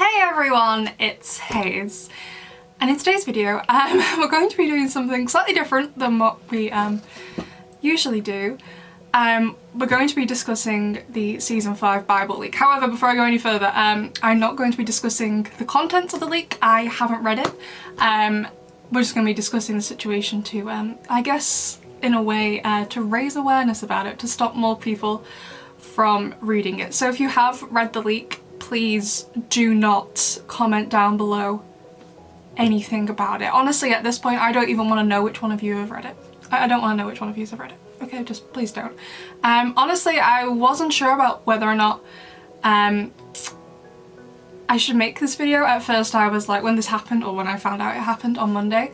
Hey everyone, it's Haze, and in today's video we're going to be doing something slightly different than what we usually do. We're going to be discussing the Season 5 Bible leak. However, before I go any further, I'm not going to be discussing the contents of the leak. I haven't read it. We're just going to be discussing the situation to, I guess, in a way, to raise awareness about it, to stop more people from reading it. So if you have read the leak, please do not comment down below anything about it. Honestly, at this point, I don't even want to know which one of you have read it. I don't want to know which one of you have read it. Okay, just please don't. Honestly, I wasn't sure about whether or not I should make this video. At first I was like, when this happened, or when I found out it happened on Monday,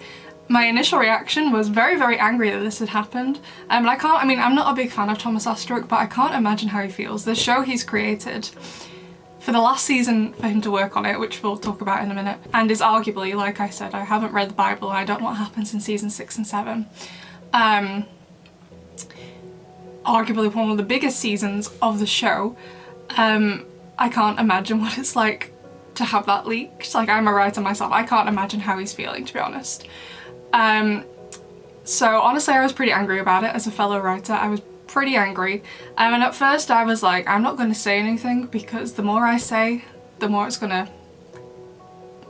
my initial reaction was very, very angry that this had happened. And I'm not a big fan of Thomas Astruc, but I can't imagine how he feels. The show he's created for the last season for him to work on it, which we'll talk about in a minute, and is arguably, like I said, I haven't read the Bible and I don't know what happens in season 6 and 7. Arguably one of the biggest seasons of the show. I can't imagine what it's like to have that leaked. Like, I'm a writer myself, I can't imagine how he's feeling, to be honest. So honestly, I was pretty angry about it as a fellow writer. I was pretty angry, and at first I was like, I'm not going to say anything because the more I say, the more it's going to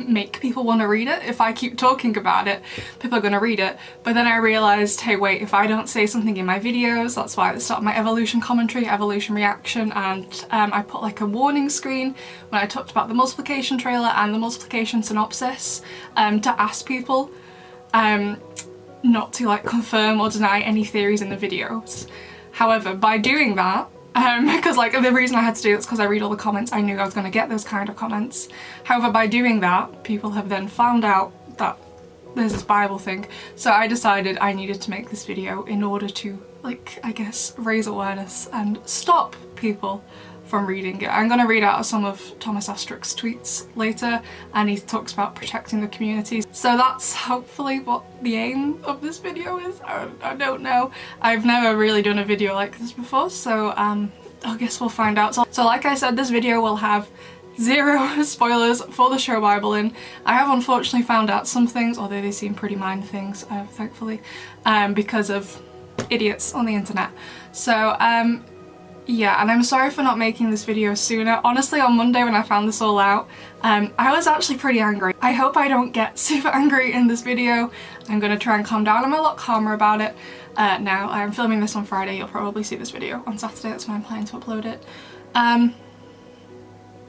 make people want to read it. If I keep talking about it, people are going to read it. But then I realised, hey wait, if I don't say something in my videos, that's why at the start of my evolution commentary, evolution reaction, and I put like a warning screen when I talked about the multiplication trailer and the multiplication synopsis, to ask people not to like confirm or deny any theories in the videos. However, by doing that, because like the reason I had to do it is because I read all the comments, I knew I was going to get those kind of comments. However, by doing that, people have then found out that there's this Bible thing. So I decided I needed to make this video in order to, like, I guess, raise awareness and stop people from reading it. I'm going to read out some of Thomas Astruc's tweets later, and he talks about protecting the community. So that's hopefully what the aim of this video is. I don't know. I've never really done a video like this before, so I guess we'll find out. So like I said, this video will have 0 spoilers for the show Bible in. I have unfortunately found out some things, although they seem pretty minor things, thankfully, because of idiots on the internet. So yeah, and I'm sorry for not making this video sooner. Honestly, on Monday when I found this all out, I was actually pretty angry. I hope I don't get super angry in this video. I'm gonna try and calm down. I'm a lot calmer about it now. I'm filming this on Friday. You'll probably see this video on Saturday. That's when I'm planning to upload it.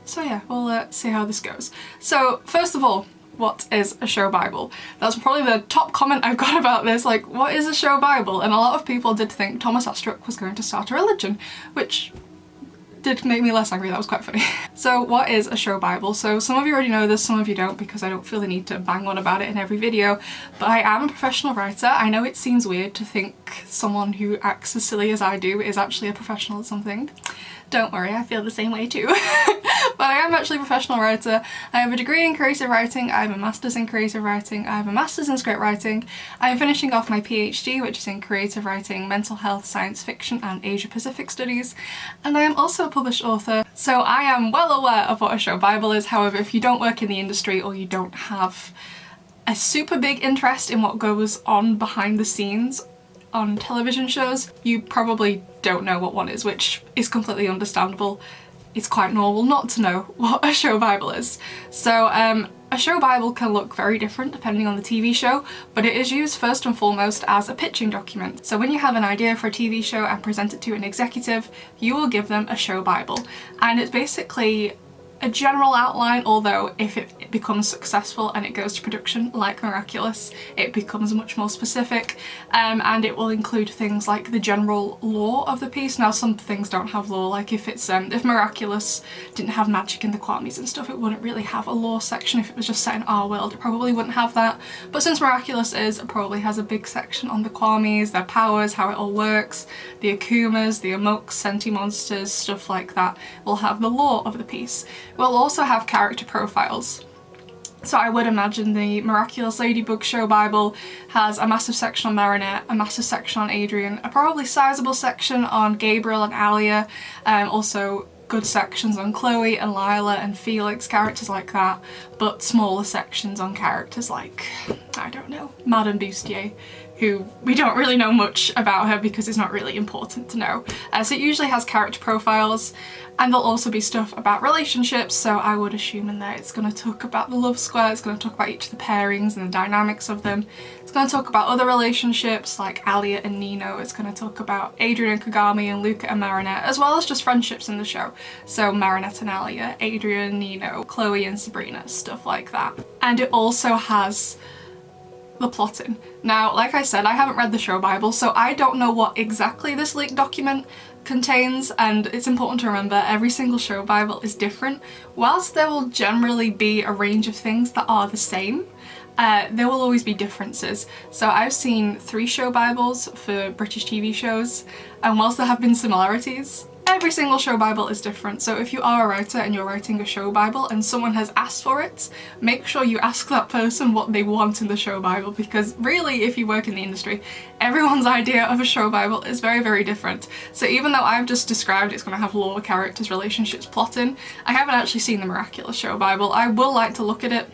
So yeah, we'll see how this goes. So first of all, what is a show Bible? That's probably the top comment I've got about this, like, what is a show Bible? And a lot of people did think Thomas Astruc was going to start a religion, which did make me less angry. That was quite funny. So what is a show Bible? So some of you already know this, some of you don't, because I don't feel the need to bang on about it in every video, but I am a professional writer. I know it seems weird to think someone who acts as silly as I do is actually a professional at something. Don't worry, I feel the same way too. But I am actually a professional writer. I have a degree in creative writing, I have a master's in creative writing, I have a master's in script writing, I am finishing off my PhD, which is in creative writing, mental health, science fiction and Asia Pacific studies, and I am also a published author, so I am well aware of what a show Bible is. However, if you don't work in the industry or you don't have a super big interest in what goes on behind the scenes on television shows, you probably don't know what one is, which is completely understandable. It's quite normal not to know what a show Bible is. So a show Bible can look very different depending on the TV show, but it is used first and foremost as a pitching document. So when you have an idea for a TV show and present it to an executive, you will give them a show Bible. And it's basically a general outline, although if it becomes successful and it goes to production like Miraculous, it becomes much more specific, and it will include things like the general lore of the piece. Now some things don't have lore, like if Miraculous didn't have magic in the Kwamis and stuff, it wouldn't really have a lore section. If it was just set in our world, it probably wouldn't have that, but since Miraculous is, it probably has a big section on the Kwamis, their powers, how it all works, the Akumas, the Amoks, Senti monsters, stuff like that will have the lore of the piece. We'll also have character profiles. So I would imagine the Miraculous Ladybug show Bible has a massive section on Marinette, a massive section on Adrian, a probably sizable section on Gabriel and Alia, also good sections on Chloe and Lila and Felix, characters like that, but smaller sections on characters like, I don't know, Madame Bustier, who we don't really know much about her because it's not really important to know. So it usually has character profiles, and there'll also be stuff about relationships, so I would assume in there it's going to talk about the love square, it's going to talk about each of the pairings and the dynamics of them. It's going to talk about other relationships like Alia and Nino, it's going to talk about Adrian and Kagami and Luca and Marinette, as well as just friendships in the show. So Marinette and Alia, Adrian, Nino, Chloe and Sabrina, stuff like that. And it also has the plotting. Now, like I said, I haven't read the show Bible, so I don't know what exactly this leaked document contains, and it's important to remember every single show Bible is different. Whilst there will generally be a range of things that are the same, there will always be differences. So I've seen 3 show Bibles for British TV shows, and whilst there have been similarities, every single show Bible is different. So if you are a writer and you're writing a show Bible and someone has asked for it, make sure you ask that person what they want in the show Bible, because really, if you work in the industry, everyone's idea of a show Bible is very, very different. So even though I've just described it's going to have lore, characters, relationships, plotting, I haven't actually seen the Miraculous show Bible. I will like to look at it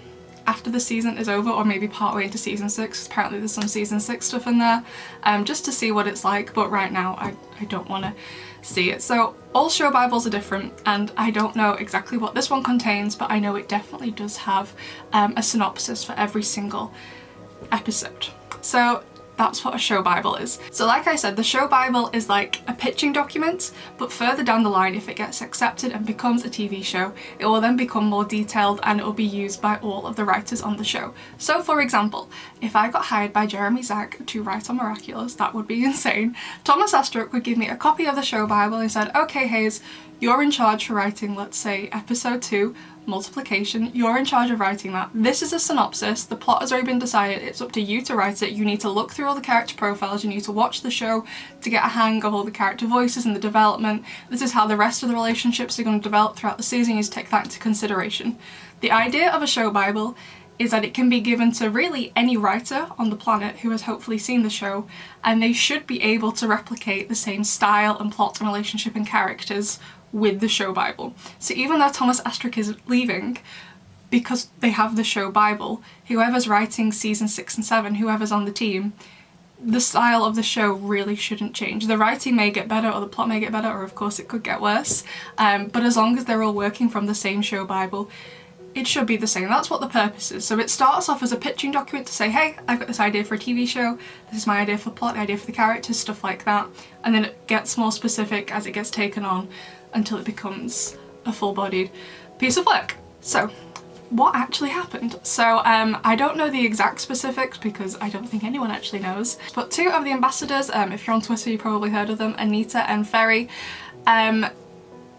after the season is over, or maybe partway into season 6. Apparently there's some season 6 stuff in there, just to see what it's like, but right now I don't want to see it. So all show Bibles are different, and I don't know exactly what this one contains, but I know it definitely does have a synopsis for every single episode. So that's what a show Bible is. So like I said, the show Bible is like a pitching document, but further down the line, if it gets accepted and becomes a TV show, it will then become more detailed and it will be used by all of the writers on the show. So for example, if I got hired by Jeremy Zag to write on Miraculous, that would be insane. Thomas Astruc would give me a copy of the show Bible and said, okay Haze, you're in charge for writing, let's say, episode 2, multiplication, you're in charge of writing that. This is a synopsis, the plot has already been decided, it's up to you to write it. You need to look through all the character profiles, you need to watch the show to get a hang of all the character voices and the development. This is how the rest of the relationships are going to develop throughout the season, you need to take that into consideration. The idea of a show Bible is that it can be given to really any writer on the planet who has hopefully seen the show, and they should be able to replicate the same style and plot and relationship and characters with the show Bible. So even though Thomas Astruc is leaving, because they have the show Bible, whoever's writing season 6 and 7, whoever's on the team, the style of the show really shouldn't change. The writing may get better, or the plot may get better, or of course it could get worse, but as long as they're all working from the same show Bible, it should be the same. That's what the purpose is. So it starts off as a pitching document to say, hey, I've got this idea for a TV show, this is my idea for the plot, the idea for the characters, stuff like that, and then it gets more specific as it gets taken on until it becomes a full-bodied piece of work. So what actually happened? So I don't know the exact specifics because I don't think anyone actually knows, but 2 of the ambassadors, if you're on Twitter you probably heard of them, Anita and Ferry,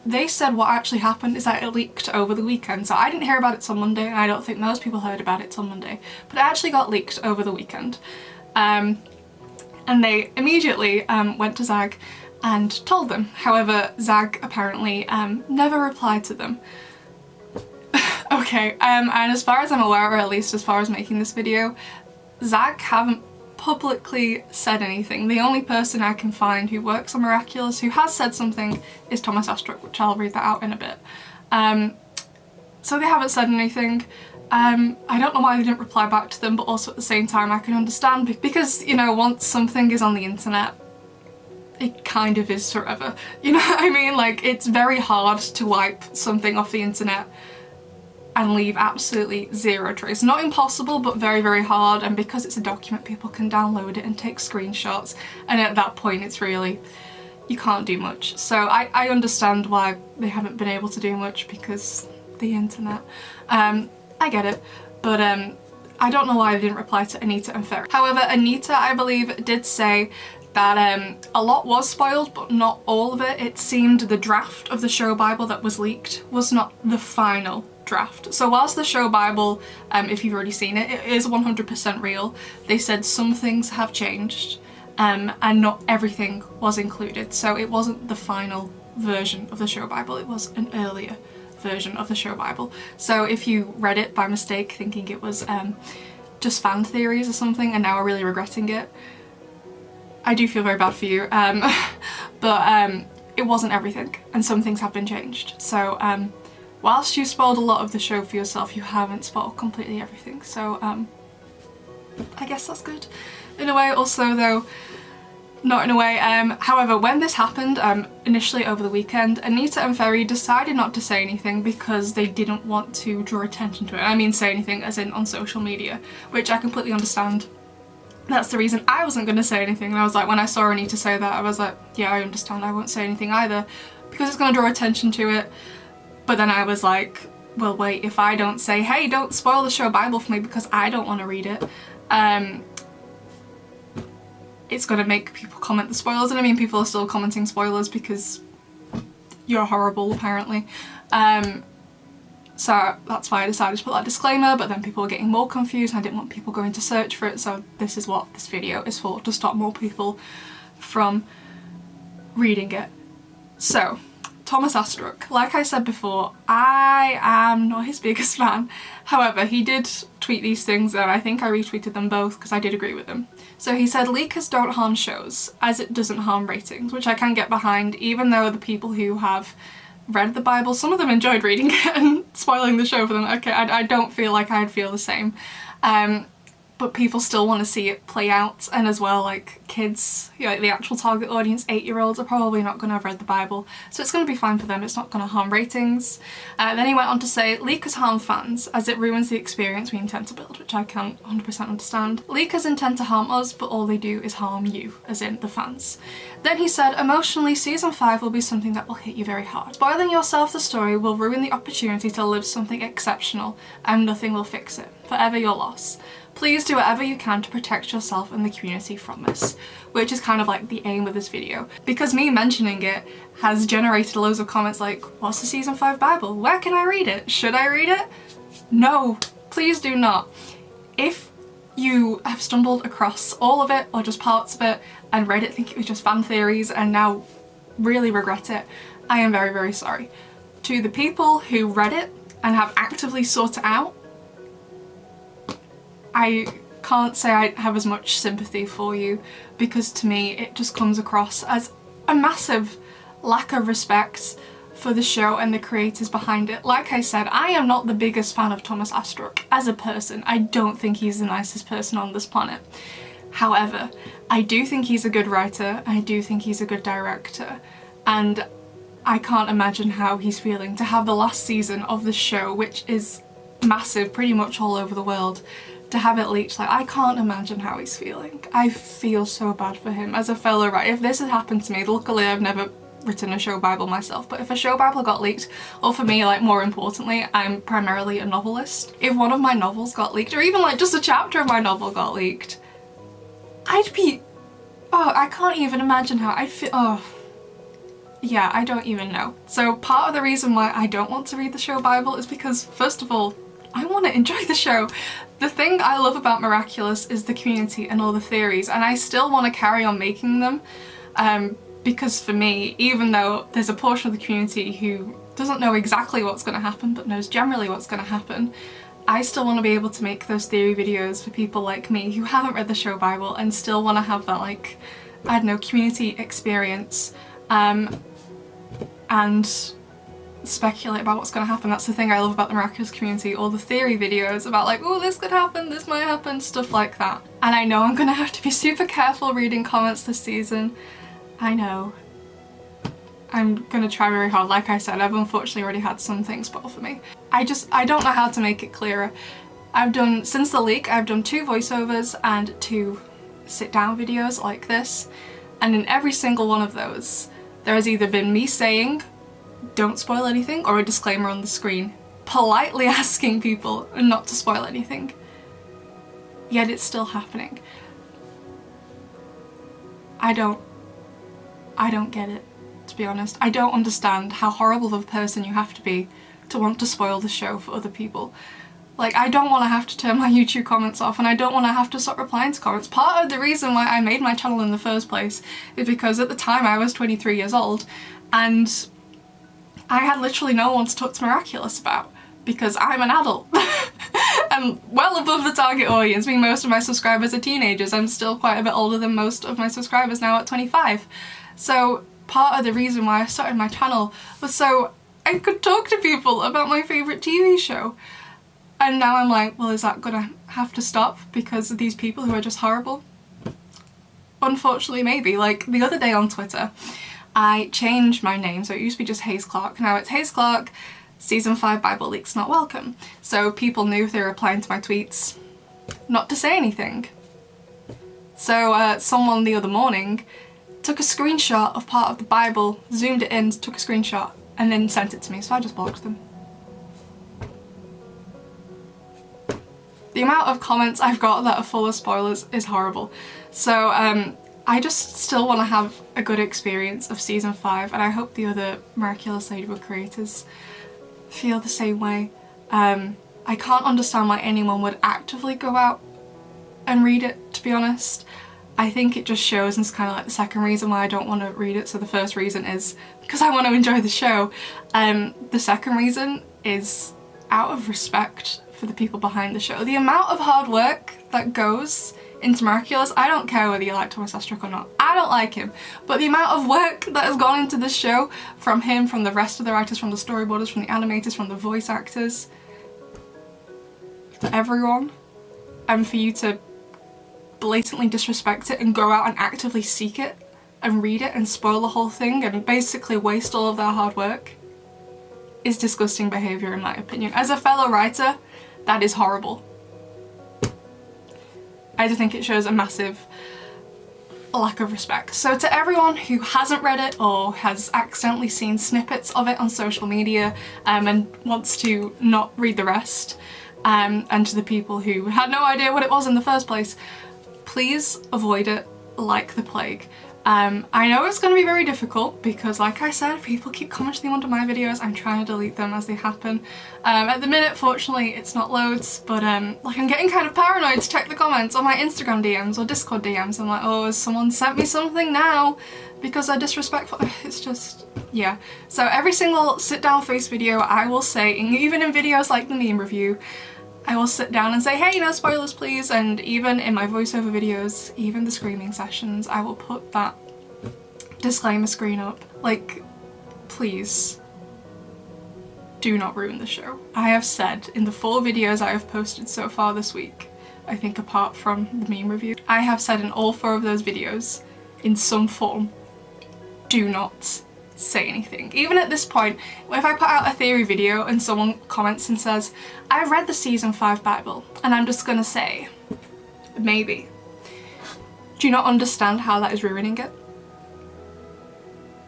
they said what actually happened is that it leaked over the weekend. So I didn't hear about it till Monday, and I don't think most people heard about it till Monday, but it actually got leaked over the weekend. And they immediately went to Zag and told them. However, Zag apparently never replied to them. Okay, and as far as I'm aware, or at least as far as making this video, Zag haven't publicly said anything. The only person I can find who works on Miraculous who has said something is Thomas Astruc, which I'll read that out in a bit. So they haven't said anything. I don't know why they didn't reply back to them, but also at the same time I can understand, because, you know, once something is on the internet, it kind of is forever. You know what I mean? Like, it's very hard to wipe something off the internet and leave absolutely zero trace. Not impossible, but very, very hard, and because it's a document, people can download it and take screenshots, and at that point it's really, you can't do much. So I understand why they haven't been able to do much, because the internet. I get it, but I don't know why they didn't reply to Anita and Ferry. However, Anita, I believe, did say that a lot was spoiled, but not all of it. It seemed the draft of the show Bible that was leaked was not the final draft. So whilst the show Bible, if you've already seen it, it is 100% real, they said some things have changed, and not everything was included. So it wasn't the final version of the show Bible, it was an earlier version of the show Bible. So if you read it by mistake thinking it was just fan theories or something and now are really regretting it, I do feel very bad for you. But it wasn't everything, and some things have been changed. So whilst you spoiled a lot of the show for yourself, you haven't spoiled completely everything. So I guess that's good in a way. Also though, not in a way. However, when this happened, initially over the weekend, Anita and Ferry decided not to say anything because they didn't want to draw attention to it. I mean say anything as in on social media, which I completely understand. That's the reason I wasn't going to say anything, and I was like, when I saw Anita say that, I was like, yeah, I understand, I won't say anything either, because it's going to draw attention to it. But then I was like, well wait, if I don't say, hey, don't spoil the show Bible for me because I don't want to read it, it's gonna make people comment the spoilers, and I mean people are still commenting spoilers because you're horrible apparently. So that's why I decided to put that disclaimer, but then people were getting more confused and I didn't want people going to search for it, so this is what this video is for, to stop more people from reading it. So, Thomas Astruc, like I said before, I am not his biggest fan. However, he did tweet these things and I think I retweeted them both because I did agree with him. So he said, leakers don't harm shows as it doesn't harm ratings, which I can get behind, even though the people who have read the Bible, some of them enjoyed reading it and spoiling the show for them. Okay, I don't feel like I'd feel the same. But people still want to see it play out, and as well, like kids, you know, like the actual target audience, 8-year-olds, are probably not going to have read the Bible, so it's going to be fine for them, it's not going to harm ratings. Then he went on to say, leakers harm fans as it ruins the experience we intend to build, which I can 100% understand. Leakers intend to harm us, but all they do is harm you, as in the fans. Then he said, emotionally, season 5 will be something that will hit you very hard. Spoiling yourself the story will ruin the opportunity to live something exceptional, and nothing will fix it. Forever your loss. Please do whatever you can to protect yourself and the community from this, which is kind of like the aim of this video. Because me mentioning it has generated loads of comments like, what's the season 5 Bible? Where can I read it? Should I read it? No, please do not. If you have stumbled across all of it or just parts of it and read it think it was just fan theories and now really regret it, I am very, very sorry. To the people who read it and have actively sought it out, I can't say I have as much sympathy for you, because to me it just comes across as a massive lack of respect for the show and the creators behind it. Like I said, I am not the biggest fan of Thomas Astruc as a person. I don't think he's the nicest person on this planet. However, I do think he's a good writer, I do think he's a good director, and I can't imagine how he's feeling to have the last season of the show, which is massive pretty much all over the world, to have it leaked. Like, I can't imagine how he's feeling. I feel so bad for him as a fellow writer. If this had happened to me, luckily I've never written a show Bible myself, but if a show Bible got leaked, or for me, like more importantly, I'm primarily a novelist. If one of my novels got leaked, or even like just a chapter of my novel got leaked, I'd be, oh, I can't even imagine how I'd feel. Oh, yeah, I don't even know. So part of the reason why I don't want to read the show Bible is because, first of all, I want to enjoy the show. The thing I love about Miraculous is the community and all the theories, and I still want to carry on making them, because for me, even though there's a portion of the community who doesn't know exactly what's going to happen but knows generally what's going to happen, I still want to be able to make those theory videos for people like me who haven't read the show Bible and still want to have that, like, I don't know, community experience, and speculate about what's going to happen. That's the thing I love about the Miraculous community, all the theory videos about like, oh, this could happen, this might happen, stuff like that. And I know I'm going to have to be super careful reading comments this season. I know. I'm going to try very hard. Like I said, I've unfortunately already had some things spoiled for me. I don't know how to make it clearer. Since the leak, I've done 2 voiceovers and 2 sit-down videos like this, and in every single one of those, there has either been me saying, don't spoil anything, or a disclaimer on the screen, politely asking people not to spoil anything. Yet it's still happening. I don't get it, to be honest. I don't understand how horrible of a person you have to be to want to spoil the show for other people. Like, I don't want to have to turn my YouTube comments off, and I don't want to have to stop replying to comments. Part of the reason why I made my channel in the first place is because at the time I was 23 years old, and I had literally no one to talk to Miraculous about, because I'm an adult. I'm well above the target audience. I mean, most of my subscribers are teenagers. I'm still quite a bit older than most of my subscribers now at 25. So part of the reason why I started my channel was so I could talk to people about my favourite TV show. And now I'm like, well, is that gonna have to stop because of these people who are just horrible? Unfortunately, maybe. Like, the other day on Twitter, I changed my name, so it used to be just Haze Clark. Now it's Haze Clark, Season 5 Bible Leaks Not Welcome. So people knew if they were replying to my tweets not to say anything. So someone the other morning took a screenshot of part of the Bible, zoomed it in, took a screenshot, and then sent it to me, so I just blocked them. The amount of comments I've got that are full of spoilers is horrible. So I just still want to have a good experience of Season 5, and I hope the other Miraculous Ladybug creators feel the same way. I can't understand why anyone would actively go out and read it, to be honest. I think it just shows, and it's kind of like the second reason why I don't want to read it. So the first reason is because I want to enjoy the show. The second reason is out of respect for the people behind the show. The amount of hard work that goes into Miraculous, I don't care whether you like Thomas Astruc or not. I don't like him. But the amount of work that has gone into this show, from him, from the rest of the writers, from the storyboarders, from the animators, from the voice actors, to everyone, and for you to blatantly disrespect it and go out and actively seek it and read it and spoil the whole thing and basically waste all of their hard work is disgusting behaviour, in my opinion. As a fellow writer, that is horrible. I just think it shows a massive lack of respect. So to everyone who hasn't read it or has accidentally seen snippets of it on social media and wants to not read the rest, and to the people who had no idea what it was in the first place, please avoid it like the plague. I know it's going to be very difficult because, like I said, people keep commenting under my videos. I'm trying to delete them as they happen. At the minute, fortunately, it's not loads, but like, I'm getting kind of paranoid to check the comments on my Instagram DMs or Discord DMs. I'm like, oh, has someone sent me something now because they're disrespectful? It's just, yeah. So every single sit-down face video I will say, and even in videos like the meme review, I will sit down and say, hey, no spoilers please, and even in my voiceover videos, even the screaming sessions, I will put that disclaimer screen up. Like, please do not ruin the show. I have said in the 4 videos I have posted so far this week, I think apart from the meme review, I have said in all 4 of those videos, in some form, do not say anything. Even at this point, if I put out a theory video and someone comments and says, I read the Season 5 Bible, and I'm just gonna say, maybe. Do you not understand how that is ruining it?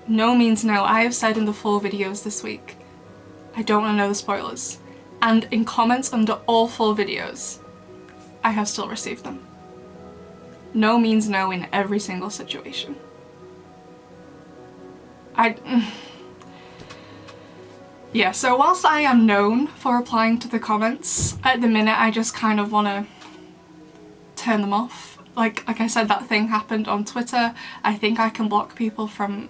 No means no. I have said in the 4 videos this week, I don't want to know the spoilers. And in comments under all 4 videos, I have still received them. No means no in every single situation. Yeah, so whilst I am known for replying to the comments, at the minute I just kind of want to turn them off. Like I said, that thing happened on Twitter. I think I can block people from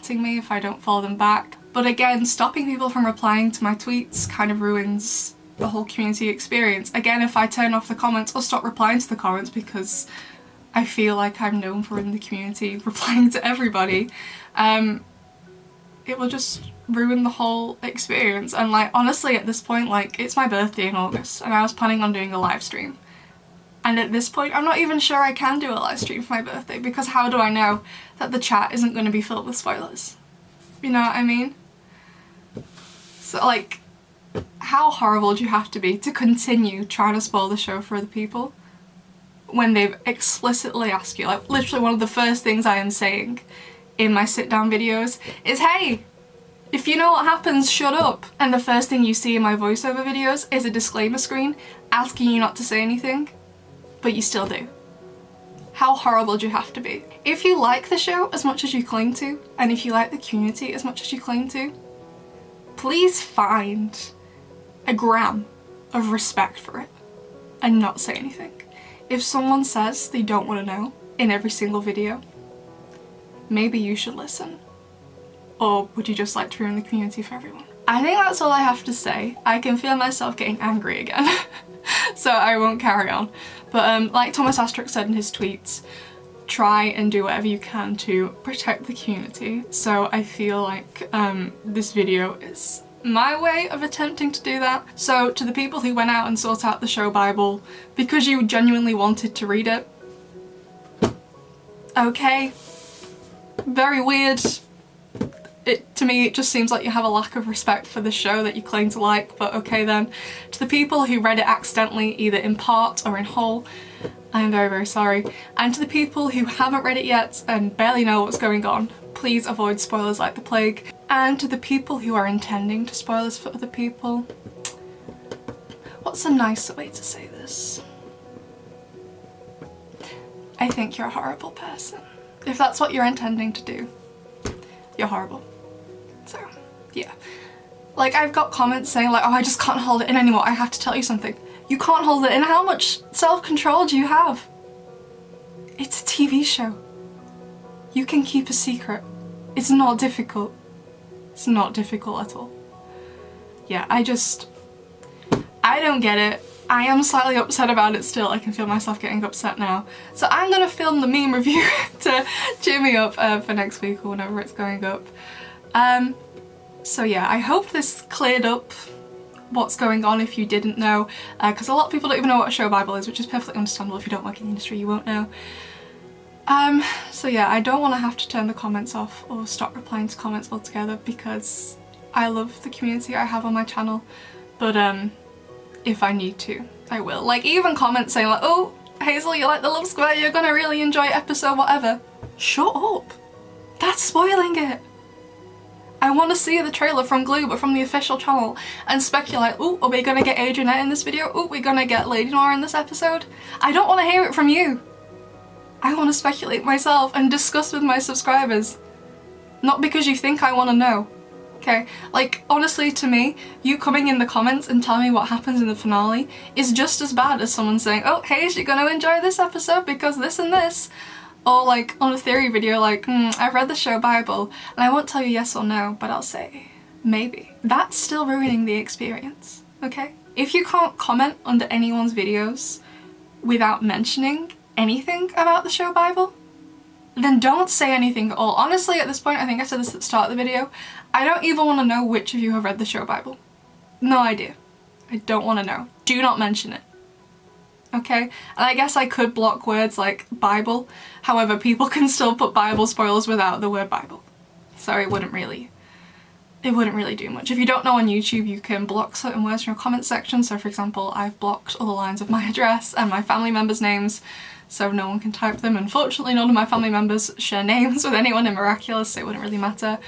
@ing me if I don't follow them back. But again, stopping people from replying to my tweets kind of ruins the whole community experience. Again, if I turn off the comments or stop replying to the comments because I feel like I'm known for in the community replying to everybody, it will just ruin the whole experience. And like, honestly, at this point, like, it's my birthday in August and I was planning on doing a live stream. And at this point, I'm not even sure I can do a live stream for my birthday because how do I know that the chat isn't going to be filled with spoilers? You know what I mean? So like, how horrible do you have to be to continue trying to spoil the show for other people when they've explicitly asked you? Like, literally one of the first things I am saying in my sit down videos is, hey, if you know what happens, shut up. And the first thing you see in my voiceover videos is a disclaimer screen asking you not to say anything, but you still do. How horrible do you have to be? If you like the show as much as you claim to, and if you like the community as much as you claim to, please find a gram of respect for it and not say anything. If someone says they don't want to know in every single video, maybe you should listen. Or would you just like to ruin the community for everyone? I think that's all I have to say. I can feel myself getting angry again, so I won't carry on. But like Thomas Astruc said in his tweets, try and do whatever you can to protect the community. So I feel like this video is my way of attempting to do that. So to the people who went out and sought out the show Bible because you genuinely wanted to read it, okay, very weird. To me, it just seems like you have a lack of respect for the show that you claim to like, but okay then. To the people who read it accidentally, either in part or in whole, I am very, very sorry. And to the people who haven't read it yet and barely know what's going on, please avoid spoilers like the plague. And to the people who are intending to spoil this for other people, what's a nicer way to say this? I think you're a horrible person. If that's what you're intending to do, you're horrible. So, yeah. Like, I've got comments saying like, oh, I just can't hold it in anymore, I have to tell you something. You can't hold it in? How much self-control do you have? It's a TV show. You can keep a secret. It's not difficult. It's not difficult at all. Yeah, I don't get it. I am slightly upset about it still. I can feel myself getting upset now. So I'm gonna film the meme review to cheer me up for next week or whenever it's going up. So yeah, I hope this cleared up what's going on if you didn't know, because a lot of people don't even know what a show Bible is, which is perfectly understandable. If you don't work in the industry, you won't know. So yeah, I don't want to have to turn the comments off or stop replying to comments altogether because I love the community I have on my channel, but if I need to, I will. Like, even comments saying like, oh, Hazel, you like the love square, you're gonna really enjoy episode whatever. Shut up! That's spoiling it! I want to see the trailer from Glue, but from the official channel, and speculate, oh, are we gonna get Adrianette in this video? Oh, we're gonna get Lady Noir in this episode? I don't want to hear it from you! I want to speculate myself and discuss with my subscribers. Not because you think I want to know. Okay? Like, honestly, to me, you coming in the comments and telling me what happens in the finale is just as bad as someone saying, oh, Haze, you're gonna enjoy this episode because this and this. Or like, on a theory video, like, I've read the show Bible, and I won't tell you yes or no, but I'll say, maybe. That's still ruining the experience, okay? If you can't comment under anyone's videos without mentioning anything about the show Bible, then don't say anything at all. Honestly, at this point, I think I said this at the start of the video, I don't even want to know which of you have read the show Bible. No idea. I don't want to know. Do not mention it. Okay? And I guess I could block words like Bible, however, people can still put Bible spoilers without the word Bible. So it wouldn't really do much. If you don't know, on YouTube you can block certain words from your comment section. So for example, I've blocked all the lines of my address and my family members' names, so no one can type them. Unfortunately, none of my family members share names with anyone in Miraculous, so it wouldn't really matter.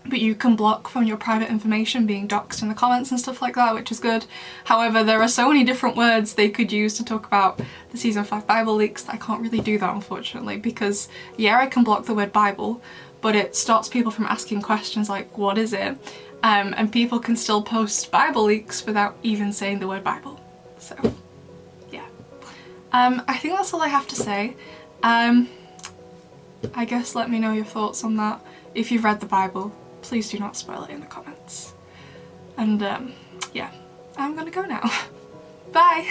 But you can block from your private information being doxed in the comments and stuff like that, which is good. However, there are so many different words they could use to talk about the season 5 Bible leaks that I can't really do that, unfortunately, because yeah, I can block the word Bible, but it stops people from asking questions like, what is it? And people can still post Bible leaks without even saying the word Bible. So yeah. I think that's all I have to say. I guess let me know your thoughts on that. If you've read the Bible, please do not spoil it in the comments. And yeah, I'm gonna go now. Bye!